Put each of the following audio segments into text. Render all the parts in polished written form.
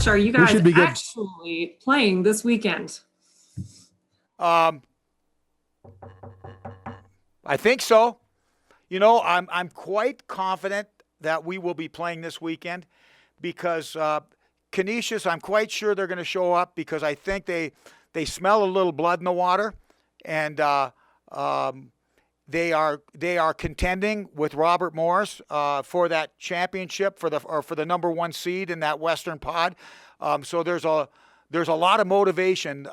Coach, are you We guys should be good. actually playing this weekend? I think so. I'm quite confident that we will be playing this weekend because Canisius, I'm quite sure they're going to show up because I think they smell a little blood in the water, and they are contending with Robert Morris for that championship for the number one seed in that Western Pod. So there's a lot of motivation.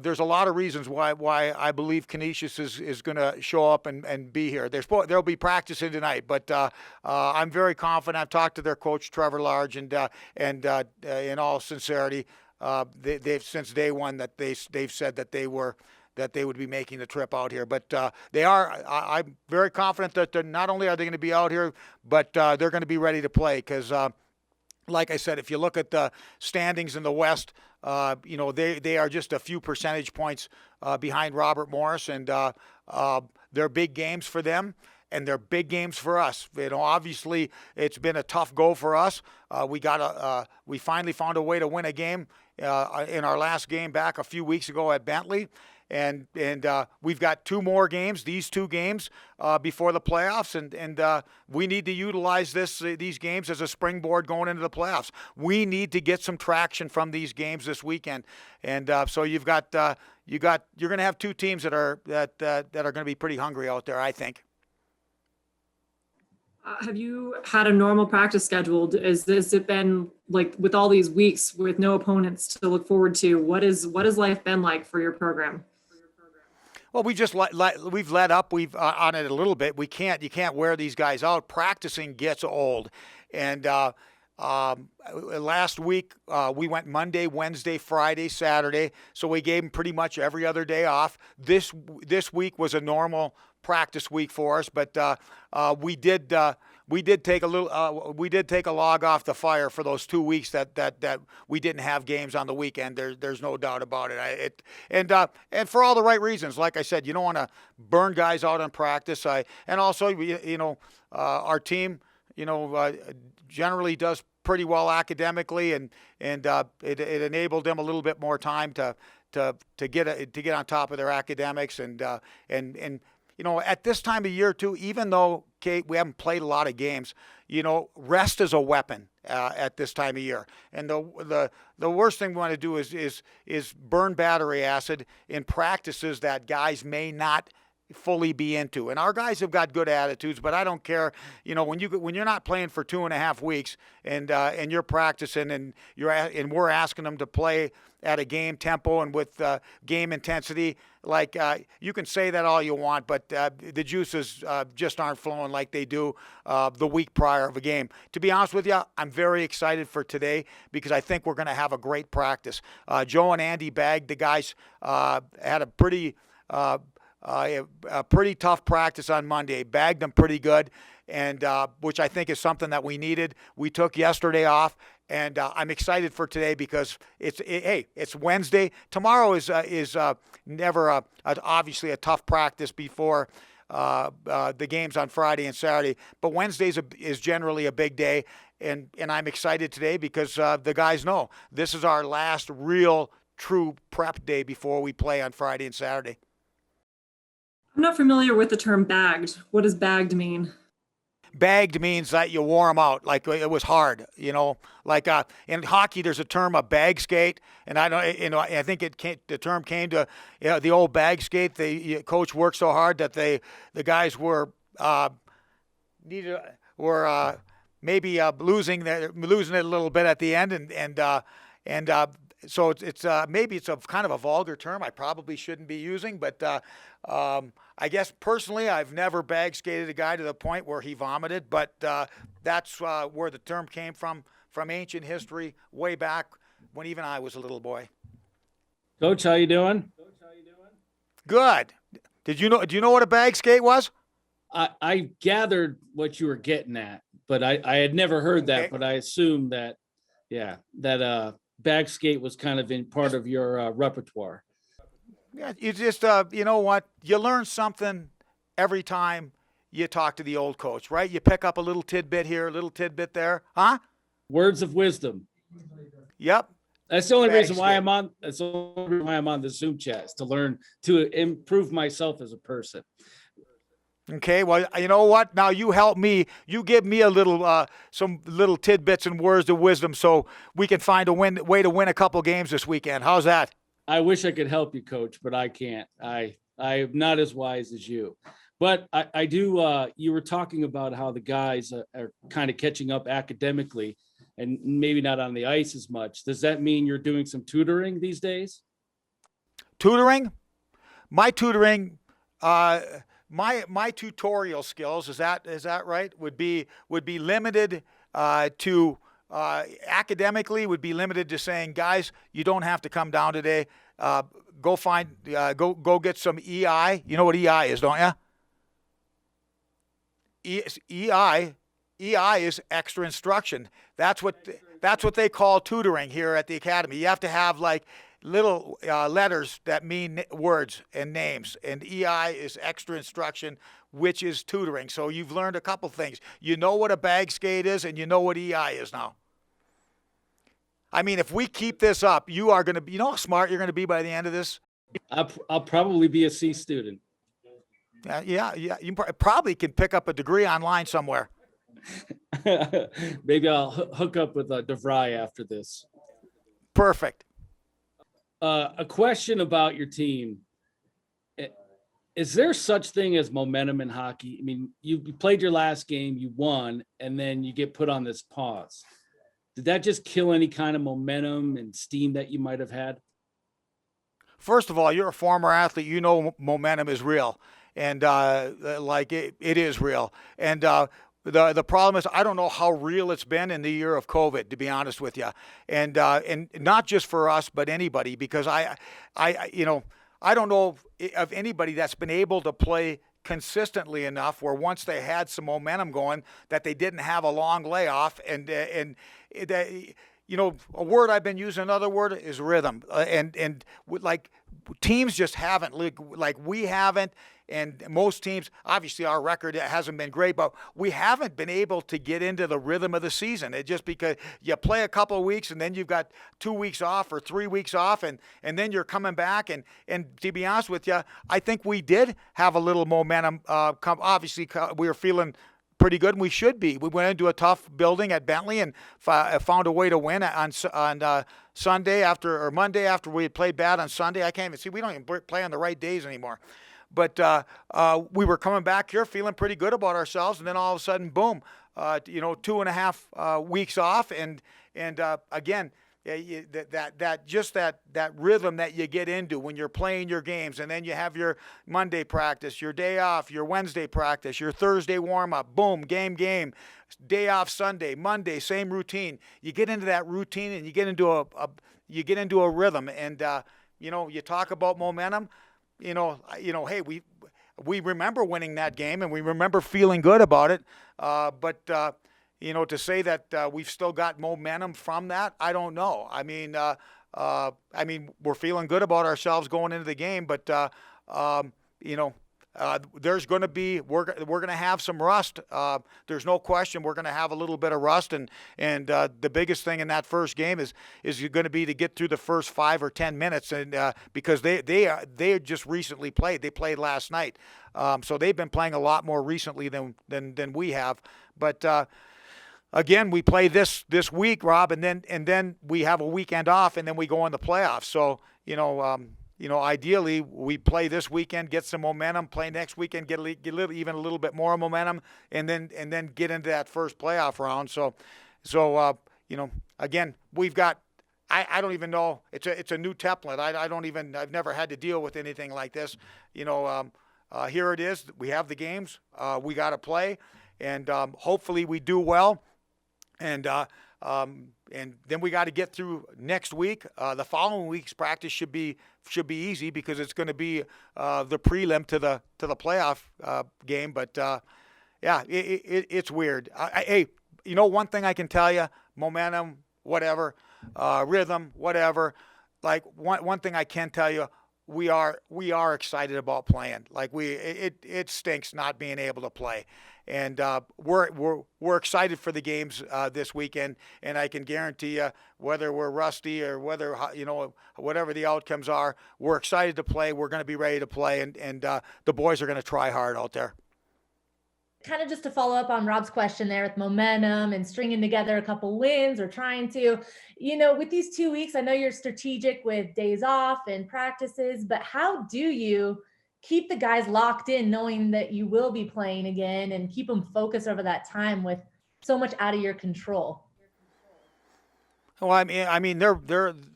There's a lot of reasons why I believe Canisius is going to show up and be here. They'll be practicing tonight, but I'm very confident. I've talked to their coach Trevor Large, and in all sincerity, they've since day one that they've said that they would be making the trip out here. But they are. I'm very confident that they're not only are they going to be out here, but they're going to be ready to play because. Like I said, if you look at the standings in the West, they are just a few percentage points behind Robert Morris, and they're big games for them, and they're big games for us. Obviously, it's been a tough go for us. We finally found a way to win a game in our last game back a few weeks ago at Bentley. And we've got two more games, these two games before the playoffs, and we need to utilize these games as a springboard going into the playoffs. We need to get some traction from these games this weekend, and so you're going to have two teams that are going to be pretty hungry out there, I think. Have you had a normal practice scheduled? Has it been like with all these weeks with no opponents to look forward to? What has life been like for your program? Well, we've let up. We've on it a little bit. You can't wear these guys out. Practicing gets old, and last week we went Monday, Wednesday, Friday, Saturday. So we gave them pretty much every other day off. This week was a normal practice week for us, but we did take a log off the fire for those 2 weeks that we didn't have games on the weekend. There's no doubt about it. And for all the right reasons. Like I said, you don't want to burn guys out on practice. And also our team generally does pretty well academically, and it enabled them a little bit more time to get on top of their academics and at this time of year too, even though, Kate, we haven't played a lot of games, rest is a weapon at this time of year. And the worst thing we want to do is burn battery acid in practices that guys may not fully be into. And our guys have got good attitudes, but I don't care. When you're not playing for 2.5 weeks and you're practicing and we're asking them to play at a game tempo and with game intensity, you can say that all you want, but the juices just aren't flowing like they do the week prior of a game. To be honest with you, I'm very excited for today because I think we're going to have a great practice. Joe and Andy Bagg, the guys, had a pretty tough practice on Monday. Bagged them pretty good, and which I think is something that we needed. We took yesterday off, and I'm excited for today because it's Wednesday. Tomorrow is never obviously a tough practice before the games on Friday and Saturday, but Wednesdays is generally a big day, and I'm excited today because the guys know this is our last real true prep day before we play on Friday and Saturday. I'm not familiar with the term bagged. What does bagged mean? Bagged means that you wore them out, like it was hard, Like in hockey, there's a term, a bag skate, and I think the term came to the old bag skate. The coach worked so hard that the guys were maybe losing it a little bit at the end, and so it's maybe it's a kind of a vulgar term I probably shouldn't be using, but I guess personally I've never bag skated a guy to the point where he vomited, but that's where the term came from ancient history, way back when even I was a little boy. Coach, how you doing? Good. Do you know what a bag skate was? I gathered what you were getting at, but I had never heard that, but I assumed that bag skate was kind of in part of your repertoire. Yeah, you just, you know what? You learn something every time you talk to the old coach, right? You pick up a little tidbit here, a little tidbit there. Huh? Words of wisdom. Yep. That's the only Bag reason why skate. I'm on. That's the only reason why I'm on the Zoom chat, is to learn to improve myself as a person. Okay, well, you know what? Now you help me. You give me a little, some little tidbits and words of wisdom, so we can find a way to win a couple games this weekend. How's that? I wish I could help you, Coach, but I can't. I'm not as wise as you. But I do. You were talking about how the guys are kind of catching up academically, and maybe not on the ice as much. Does that mean you're doing some tutoring these days? Tutoring? My tutoring, my tutorial skills, is that right? Would be limited to academically, would be limited to saying, guys, you don't have to come down today. Go get some EI. You know what EI is, don't you? EI is extra instruction. That's what they call tutoring here at the academy. You have to have like little letters that mean words and names, and EI is extra instruction, which is tutoring. So you've learned a couple things. You know what a bag skate is, and you know what EI is now. I mean, if we keep this up, you are going to be, you know how smart you're going to be by the end of this? I'll probably be a C student. Yeah. You probably can pick up a degree online somewhere. Maybe I'll hook up with DeVry after this. Perfect. A question about your team. Is there such thing as momentum in hockey? I mean, you played your last game, you won, and then you get put on this pause. Did that just kill any kind of momentum and steam that you might have had? First of all, you're a former athlete. You know momentum is real, and like it is real. And the problem is, I don't know how real it's been in the year of COVID, to be honest with you, and not just for us, but anybody, because I don't know of anybody that's been able to play consistently enough where once they had some momentum going that they didn't have a long layoff, and you know, a word I've been using, another word is rhythm, and like teams just haven't, like we haven't, and most teams, obviously our record hasn't been great, but we haven't been able to get into the rhythm of the season. It just, because you play a couple of weeks and then you've got 2 weeks off or 3 weeks off, and then you're coming back, and to be honest with you, I think we did have a little momentum obviously we were feeling pretty good, and we should be. We went into a tough building at Bentley and found a way to win on Sunday or Monday after we had played bad on Sunday. I can't even see. We don't even play on the right days anymore. But we were coming back here feeling pretty good about ourselves, and then all of a sudden, boom, 2.5 weeks off, and again, that rhythm that you get into when you're playing your games, and then you have your Monday practice, your day off, your Wednesday practice, your Thursday warm-up, boom, game, day off Sunday, Monday, same routine. You get into that routine, and you get into a rhythm, and you talk about momentum. Hey, we remember winning that game, and we remember feeling good about it, but to say that we've still got momentum from that, I don't know. I mean, we're feeling good about ourselves going into the game, but there's going to be, we're going to have some rust. There's no question we're going to have a little bit of rust, and the biggest thing in that first game is going to be to get through the first 5 or 10 minutes, and because they just recently played. They played last night, so they've been playing a lot more recently than we have, but. Again, we play this week, Rob, and then we have a weekend off, and then we go in the playoffs. So ideally we play this weekend, get some momentum. Play next weekend, get even a little bit more momentum, and then get into that first playoff round. So again, we've got. I don't even know. It's a new template. I've never had to deal with anything like this. Here it is. We have the games. We got to play, and hopefully we do well. And then we got to get through next week. The following week's practice should be easy because it's going to be the prelim to the playoff game. But it's weird. Hey, one thing I can tell you: momentum, whatever, rhythm, whatever. Like one thing I can tell you: we are excited about playing. Like it stinks not being able to play, and we're excited for the games this weekend. And I can guarantee you, whether we're rusty or whether whatever the outcomes are, we're excited to play. We're going to be ready to play, and the boys are going to try hard out there. Kind of just to follow up on Rob's question there with momentum and stringing together a couple wins or trying to, with these 2 weeks, I know you're strategic with days off and practices, but how do you keep the guys locked in knowing that you will be playing again and keep them focused over that time with so much out of your control? Well, I mean,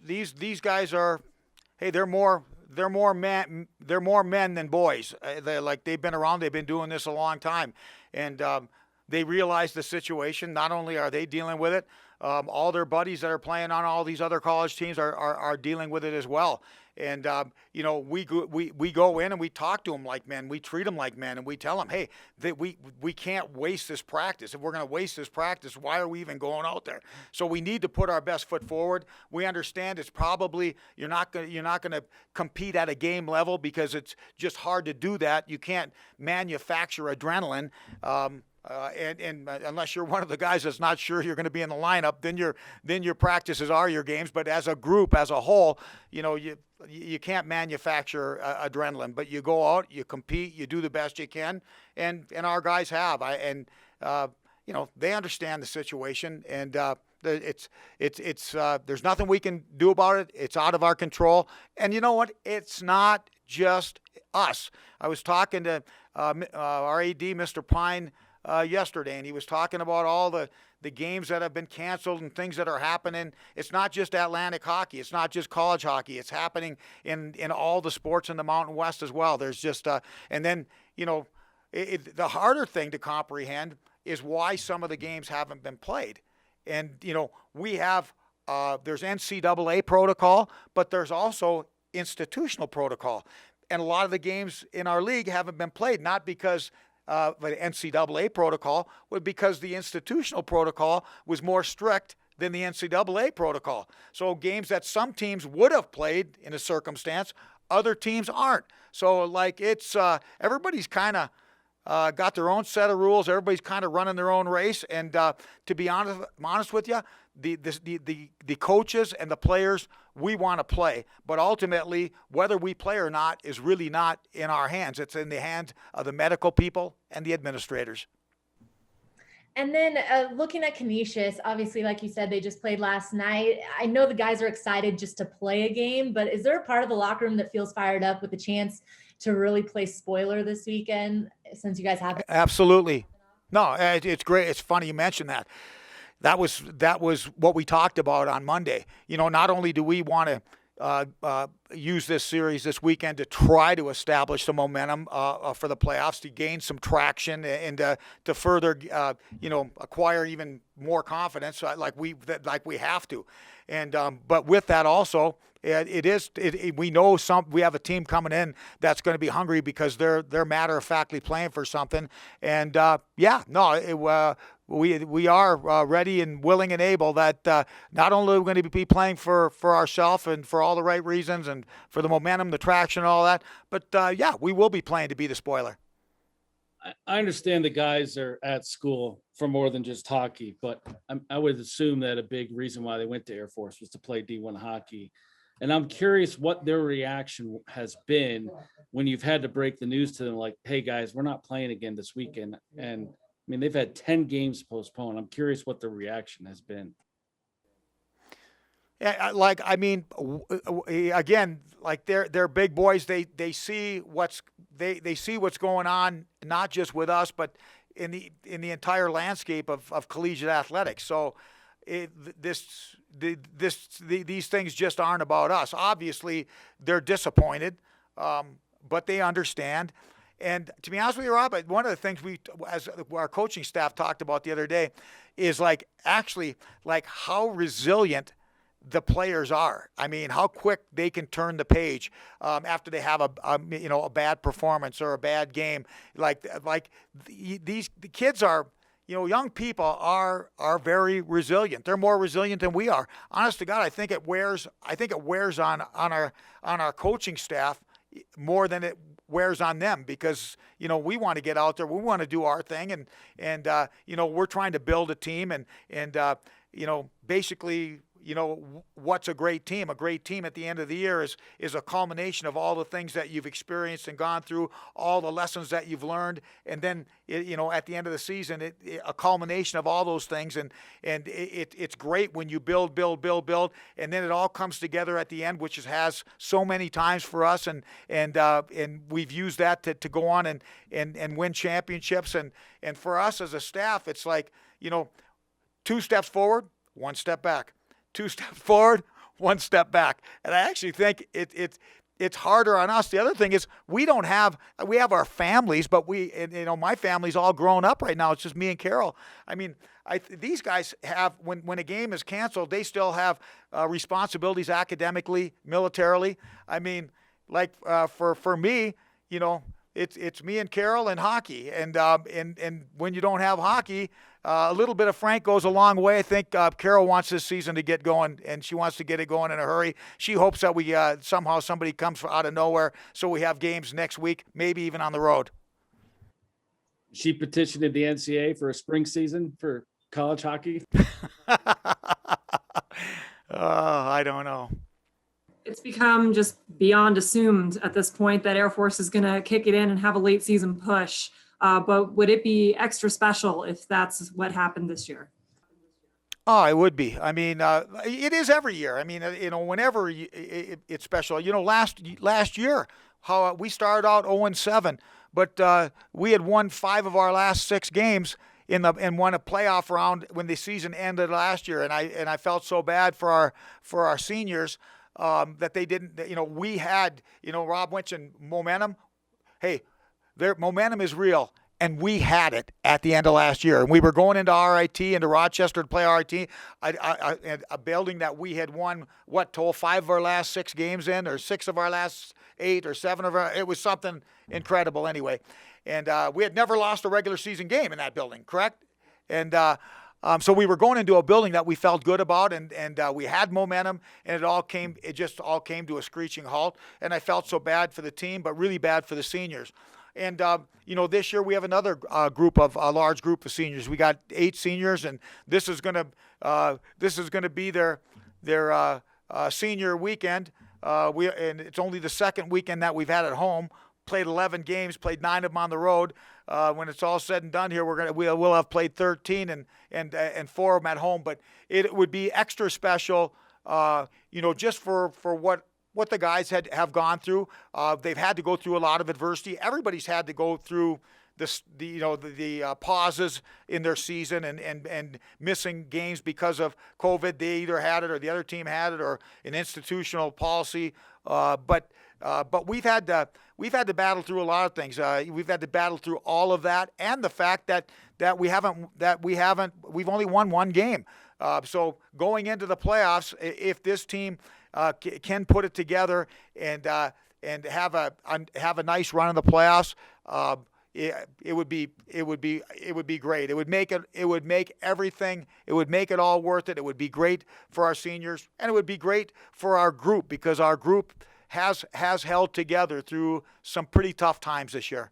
these guys are, hey, they're more men than boys. They've been around, they've been doing this a long time, and they realize the situation. Not only are they dealing with it, all their buddies that are playing on all these other college teams are dealing with it as well. And we go in and we talk to them like men. We treat them like men, and we tell them, hey, that we can't waste this practice. If we're going to waste this practice, why are we even going out there? So we need to put our best foot forward. We understand it's probably you're not going to compete at a game level because it's just hard to do that. You can't manufacture adrenaline. And unless you're one of the guys that's not sure you're going to be in the lineup, then your practices are your games. But as a group, as a whole, you can't manufacture adrenaline. But you go out, you compete, you do the best you can, and our guys have. They understand the situation, and it's there's nothing we can do about it. It's out of our control. And you know what? It's not just us. I was talking to our AD, Mr. Pine, yesterday, and he was talking about all the games that have been canceled and things that are happening. It's not just Atlantic hockey. It's not just college hockey. It's happening in all the sports in the Mountain West as well. There's just and then the harder thing to comprehend is why some of the games haven't been played. And we have there's NCAA protocol, but there's also institutional protocol, and a lot of the games in our league haven't been played, not because the NCAA protocol, was because the institutional protocol was more strict than the NCAA protocol. So games that some teams would have played in a circumstance, other teams aren't. So it's everybody's kind of got their own set of rules. Everybody's kind of running their own race. And to be honest with you, the coaches and the players, we want to play. But ultimately, whether we play or not is really not in our hands. It's in the hands of the medical people and the administrators. And then looking at Canisius, obviously, like you said, they just played last night. I know the guys are excited just to play a game, but is there a part of the locker room that feels fired up with the chance to really play spoiler this weekend, since you guys have it? Absolutely. No, it's great. It's funny you mentioned that. That was what we talked about on Monday. Not only do we want to use this series this weekend to try to establish some momentum for the playoffs, to gain some traction, and to further acquire even more confidence, like we have to. And but with that also, we know we have a team coming in that's going to be hungry because they're matter-of-factly playing for something. And we are ready and willing and able. That not only are we going to be playing for ourselves and for all the right reasons and for the momentum, the traction, and all that, but we will be playing to be the spoiler. I understand the guys are at school for more than just hockey, but I would assume that a big reason why they went to Air Force was to play D1 hockey. And I'm curious what their reaction has been when you've had to break the news to them, like, hey guys, we're not playing again this weekend. And I mean, they've had 10 games postponed. I'm curious what their reaction has been. Yeah, again, like they're big boys. They see what's going on, not just with us, but in the entire landscape of collegiate athletics. So these things just aren't about us. Obviously, they're disappointed, but they understand. And to be honest with you, Rob, one of the things as our coaching staff talked about the other day, is how resilient the players are. I mean, how quick they can turn the page after they have a bad performance or a bad game. The kids are, young people are very resilient. They're more resilient than we are. Honest to God, I think it wears on our coaching staff more than it wears on them, because we want to get out there, we want to do our thing, and we're trying to build a team, and basically, what's a great team? A great team at the end of the year is a culmination of all the things that you've experienced and gone through, all the lessons that you've learned, and then at the end of the season, a culmination of all those things, and it's great when you build, and then it all comes together at the end, which has so many times for us, and we've used that to go on and win championships, and for us as a staff, it's like 2 steps forward, 1 step back. 2 steps forward, 1 step back. And I actually think it's harder on us. The other thing is we have our families, but my family's all grown up right now. It's just me and Carol. I mean, these guys have, when a game is canceled, they still have responsibilities academically, militarily. I mean, like for me, it's me and Carol and hockey. And when you don't have hockey, a little bit of Frank goes a long way. I think Carol wants this season to get going, and she wants to get it going in a hurry. She hopes that we somehow somebody comes out of nowhere, so we have games next week, maybe even on the road. She petitioned the NCAA for a spring season for college hockey. I don't know. It's become just beyond assumed at this point that Air Force is going to kick it in and have a late season push. But would it be extra special if that's what happened this year? Oh, it would be. I mean, it is every year. I mean, whenever it's special. Last year, how we started out 0-7, but we had won 5 of our last 6 games and won a playoff round when the season ended last year. And I felt so bad for our seniors that they didn't. We had Rob mentioned momentum. Hey. Their momentum is real, and we had it at the end of last year. And we were going into RIT, into Rochester to play RIT, a building that we had won, 5 of our last 6 games in, or 6 of our last 8, or 7 of our, it was something incredible anyway. And we had never lost a regular season game in that building, correct? And so we were going into a building that we felt good about, and we had momentum, and it just all came to a screeching halt. And I felt so bad for the team, but really bad for the seniors. And, this year we have another a large group of seniors. We got 8 seniors, and this is going to be their senior weekend. And it's only the second weekend that we've had at home. Played 11 games, played 9 of them on the road. When it's all said and done here, we'll have played 13 and 4 of them at home. But it would be extra special, just for what the guys have gone through. They've had to go through a lot of adversity. Everybody's had to go through the pauses in their season and missing games because of COVID. They either had it or the other team had it, or an institutional policy. But we've had to battle through a lot of things. We've had to battle through all of that, and the fact that we've only won 1 game. So going into the playoffs, if this team can put it together and have a nice run in the playoffs, it would be great. It would make everything. It would make it all worth it. It would be great for our seniors, and it would be great for our group, because our group has held together through some pretty tough times this year.